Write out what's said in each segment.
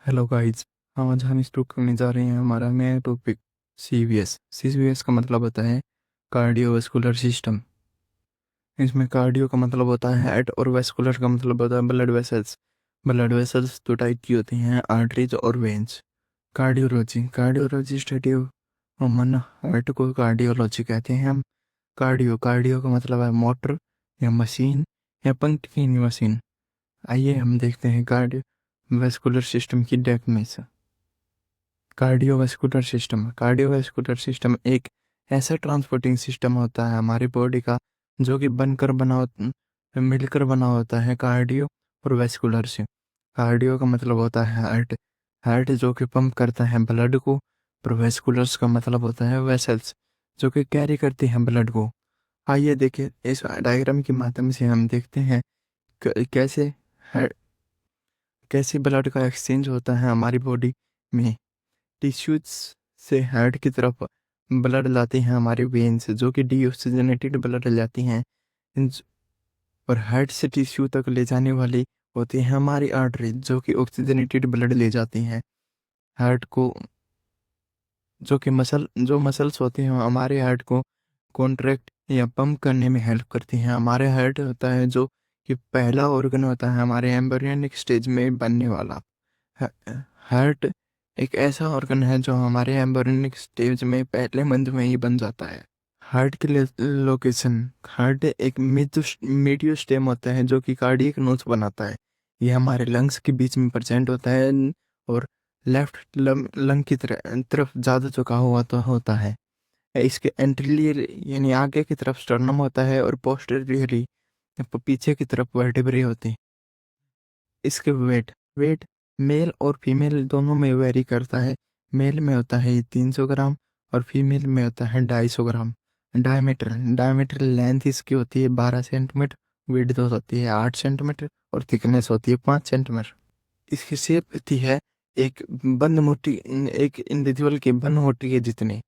Hello guys. आज हम stood करने जा रहे हैं हमारा नया टॉपिक सीवीएस। सीवीएस का मतलब होता है कार्डियोवास्कुलर सिस्टम। इसमें कार्डियो का मतलब होता है हार्ट और वास्कुलर का मतलब होता है ब्लड वेसल्स। ब्लड वेसल्स दो टाइप की होती हैं, आर्टरीज और वेन्स। कार्डियोलॉजी कार्डियोलॉजी स्टडी मन हार्ट को कार्डियोलॉजी कहते हैं हम। कार्डियो कार्डियो का मतलब है मोटर या मशीन या पंख की मशीन। आइए हम देखते हैं कार्डियो वेस्कुलर सिस्टम की डेफिनेशन। कार्डियोवास्कुलर सिस्टम एक ऐसा ट्रांसपोर्टिंग सिस्टम होता है हमारी बॉडी का जो कि मिलकर बना होता है कार्डियो और वेस्कुलर से। कार्डियो का मतलब होता है हार्ट, हार्ट जो कि पंप करता है ब्लड को। और वेस्कुलर्स का मतलब होता है वेसल्स जो कि कैरी करती हैं ब्लड को। आइए देखिए इस डायग्राम के माध्यम से हम देखते हैं कैसे कैसे ब्लड का एक्सचेंज होता है हमारी बॉडी में। टिश्यूज से हार्ट की तरफ ब्लड लाते हैं हमारे वेन्स जो कि डीऑक्सीजनेटेड ब्लड लाती हैं। इन- और हार्ट से टिश्यू तक ले जाने वाली होती है हमारी आर्टरी जो कि ऑक्सीजनेटेड ब्लड ले जाती हैं हार्ट को। जो मसल्स होते हैं हमारे हार्ट को कॉन्ट्रैक्ट या पंप करने में हेल्प करती हैं। हमारे हार्ट होता है जो कि पहला ऑर्गन होता है हमारे एम्ब्रियोनिक स्टेज में बनने वाला। हार्ट एक ऐसा ऑर्गन है जो हमारे एम्ब्रियोनिक स्टेज में पहले मंथ में ही बन जाता है। हार्ट की लोकेशन, हार्ट एक मीडियोस्टेम होता है जो कि कार्डियक नोच बनाता है। ये हमारे लंग्स के बीच में प्रेजेंट होता है और लेफ्ट लंग की तरफ ज़्यादा झुका हुआ तो होता है। इसके एंटीरियर यानी आगे की तरफ स्टर्नम होता है और पोस्टीरियरली पीछे की तरफ वर्टेब्रे होते हैं। इसके वेट वेट मेल और फीमेल दोनों में वेरी करता है। मेल में होता है 300 ग्राम और फीमेल में होता है 250 ग्राम। डायमीटर डायमीटर लेंथ इसकी होती है 12 सेंटीमीटर, विड्थ होती है 8 सेंटीमीटर और थिकनेस होती है 5 सेंटीमीटर। इसकी शेप होती है एक बंद मोटी, एक इंडिविजुअल की बंद मोटी के जितने।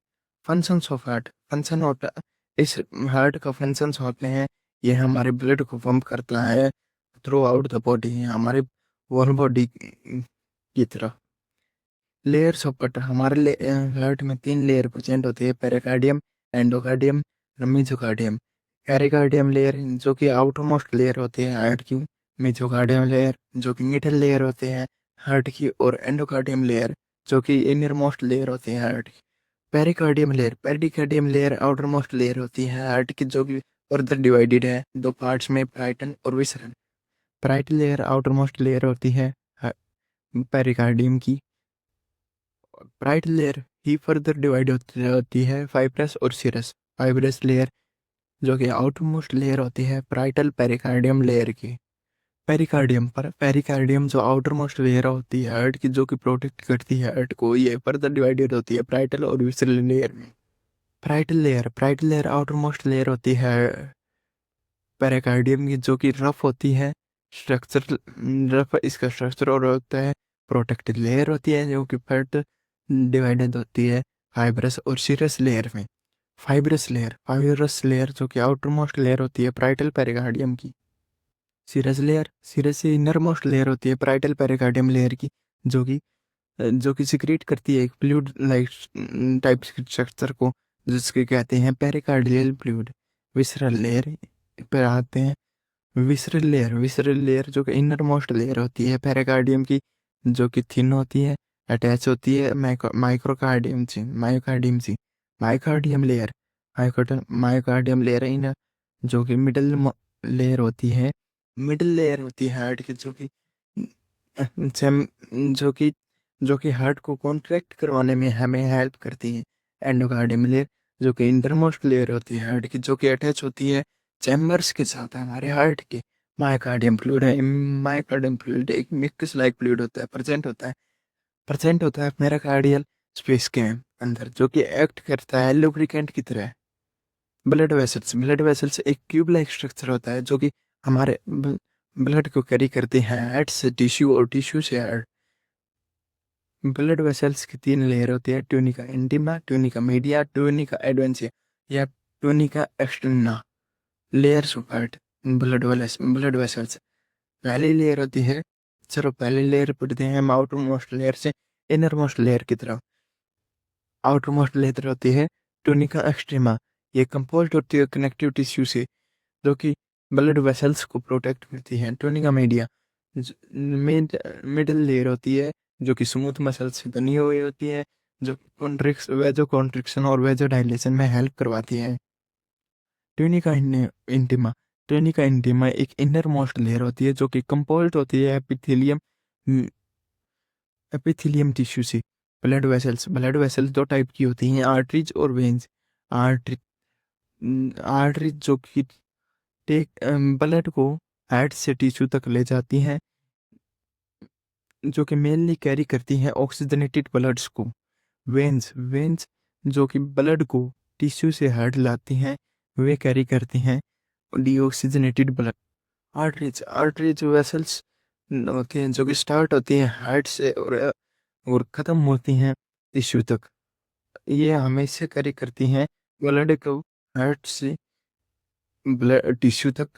फंक्शंस ऑफ हार्ट, फंक्शन होता इस हार्ट का फंक्शंस होते हैं ये हमारे ब्लड को पंप करता है थ्रू आउट द बॉडी, हमारे होल बॉडी की तरह। लेयर्स ऑफ हार्ट, हमारे हार्ट में 3 लेयर प्रेजेंट होती है, पेरिकार्डियम, एंडोकार्डियम, मेसोकार्डियम। पेरिकार्डियम लेयर जो कि आउटर मोस्ट लेयर होती है हार्ट की, मेसोकार्डियम लेयर जो कि मिडल लेयर होते हैं हार्ट की, और एंडोकार्डियम लेयर जो कि इनर मोस्ट लेयर होती है हार्ट की। Pericardium layer outer most layer होती है हार्ट की जो कि फर्दर डिवाइडेड है दो पार्ट्स में, पाइटन और विसरन। प्राइट लेयर आउटर मोस्ट लेयर होती है पेरिकार्डियम की। प्राइट लेयर ही फर्दर डिवाइड होती है फाइब्रस और सीरस। फाइब्रस लेयर जो कि आउटर मोस्ट लेयर होती है प्राइटल पेरिकार्डियम लेयर की। पेरिकार्डियम जो आउटर मोस्ट लेयर होती है हार्ट की जो कि प्रोटेक्ट करती है हार्ट को, ये फर्दर डिवाइडेड होती है प्राइटल और विसरल लेयर में। Parietal layer outer most layer होती है पेरिकार्डियम की जो कि रफ होती है स्ट्रक्चर, रफ इसका स्ट्रक्चर, और होता है प्रोटेक्टेड लेयर होती है जो कि फर्दर डिवाइडेड होती है फाइब्रस और सीरस लेयर में। फाइब्रस लेयर जो कि आउटर मोस्ट लेयर होती है प्राइटल पेरिकार्डियम की। सीरस से इनर मोस्ट लेयर होती है प्राइटल पेरिकार्डियम लेयर की, जो कि सिक्रीट करती है एक फ्लूइड लाइक टाइप स्ट्रक्चर को जिसके कहते हैं पेरिकार्डियल फ्लूइड। विसरल लेयर पर आते हैं। विसरल लेयर जो कि इनर मोस्ट लेयर होती है पेरिकार्डियम की, जो कि थिन होती है, अटैच होती है माइकोकार्डियम लेयर। माइकोकार्डियम लेयर इन जो कि लेयर होती है मिडिल लेयर होती है हार्ट की, सेम जो कि जो कि हार्ट को कॉन्ट्रैक्ट करवाने में हमें हेल्प करती है। एंडोकार्डियम लेयर जो कि इंटरमोस्ट लेयर होती है हार्ट की, जो कि अटैच होती है चैम्बर्स के साथ हमारे हार्ट के। मायोकार्डियम फ्लूइड एक मिक्स लाइक फ्लूइड होता है, प्रेजेंट होता है मेरा कार्डियल स्पेस के अंदर, जो कि एक्ट करता है लुब्रिकेंट की तरह। ब्लड वेसल्स एक ट्यूब लाइक स्ट्रक्चर होता है जो कि हमारे ब्लड को कैरी करते हैं हार्ट से टिश्यू और टिश्यू से हार्ट। ब्लड वेसल्स की 3 लेयर होती है, tunica intima, tunica media, tunica adventitia या tunica externa. Layers of heart, blood vessels. पहली लेयर होती है चलो पहले लेयर पढ़ते हैं हम आउटर मोस्ट लेयर से इनर मोस्ट लेयर की तरफ। आउटर मोस्ट लेयर होती है टूनिका एक्सट्रीमा। ये कंपोज्ड होती है कनेक्टिव टिश्यू से, जो कि ब्लड वेसल्स को प्रोटेक्ट करती है। टूनिका मीडिया मिडल लेयर होती है, जो कि स्मूथ मसल से बनी हुई होती है, जो वेजो कॉन्ट्रिक्शन और वेजो डायलेशन में हेल्प करवाती है। Tunica intima. ट्यूनिका इंटिमा एक इनर मोस्ट लेयर होती है, जो कि कंपोज्ड होती है एपिथेलियम टिश्यू से। ब्लड वेसल्स दो टाइप की होती हैं, आर्टरीज और वेन्स। आर्टरी आर्टरीज जो कि टेक ब्लड को हेड से टिश्यू तक ले जाती हैं, जो कि मेनली कैरी करती हैं ऑक्सीजनेटेड ब्लड्स को। वेन्स जो कि ब्लड को टिश्यू से हेड लाती हैं, वे कैरी करती हैं डीऑक्सीजनेटेड ब्लड। आर्टरीज वेसल्स होती हैं, जो कि स्टार्ट होती हैं हार्ट से और ख़त्म होती हैं टिश्यू तक। ये हमेशा कैरी करती हैं ब्लड को हार्ट से ब्लड टिश्यू तक।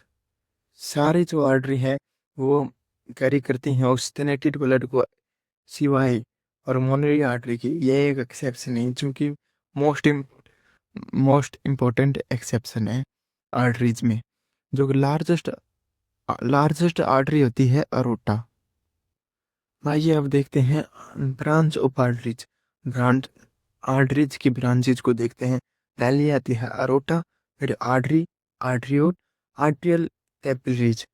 सारी जो आर्टरी है वो कैरी करती हैं ऑक्सीजनेटेड ब्लड को, सिवाय हार्मोनरी आर्टरी की। ये एक एक्सेप्शन है, क्योंकि मोस्ट मोस्ट इम्पोर्टेंट एक्सेप्शन है आर्टरीज में। जो कि लार्जेस्ट आर्टरी होती है अरोटा। आइए अब देखते हैं branch of arteries. Branch arteries की ब्रांचेज को देखते हैं। पहली आती है अरोटा, फिर आर्टरी, आर्ट्रियोल, आर्ट्रियल कैपिलरीज।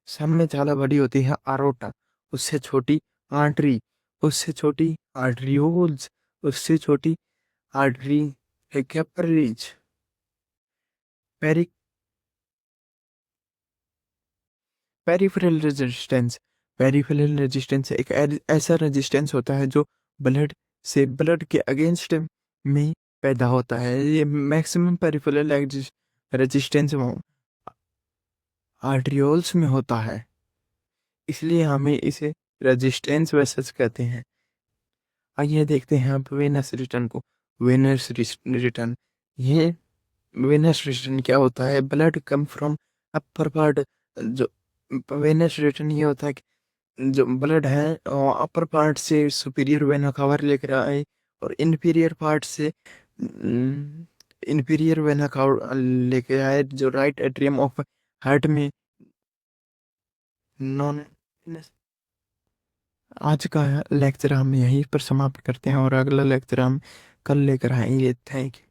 सब में ज़्यादा बड़ी होती है अरोटा, उससे छोटी आर्टरी, उससे छोटी आर्ट्रियोल्स, उससे छोटी artery capillaries. Peri peripheral resistance. Peripheral resistance एक ऐसा रेजिस्टेंस होता है जो ब्लड के अगेंस्ट में पैदा होता है। ये मैक्सिमम पेरिफेरल रेजिस्टेंस आर्ट्रियोल्स में होता है, इसलिए हमें इसे रेजिस्टेंस वेसल्स कहते हैं। आइए देखते हैं अब वेनस रिटर्न को। वेनस रिटर्न, ये वेनस रिटर्न क्या होता है? Blood come from upper part. जो वेनस रिटर्न ये होता है कि जो ब्लड है अपर पार्ट से सुपीरियर वेना कवर लेकर आए, और इन्फीरियर पार्ट से इन्फीरियर वेना कवर लेके आए, जो राइट एट्रियम ऑफ हार्ट में नॉन। आज का लेक्चर हम यहीं पर समाप्त करते हैं, और अगला लेक्चर हम कल लेकर आएंगे। Thank you.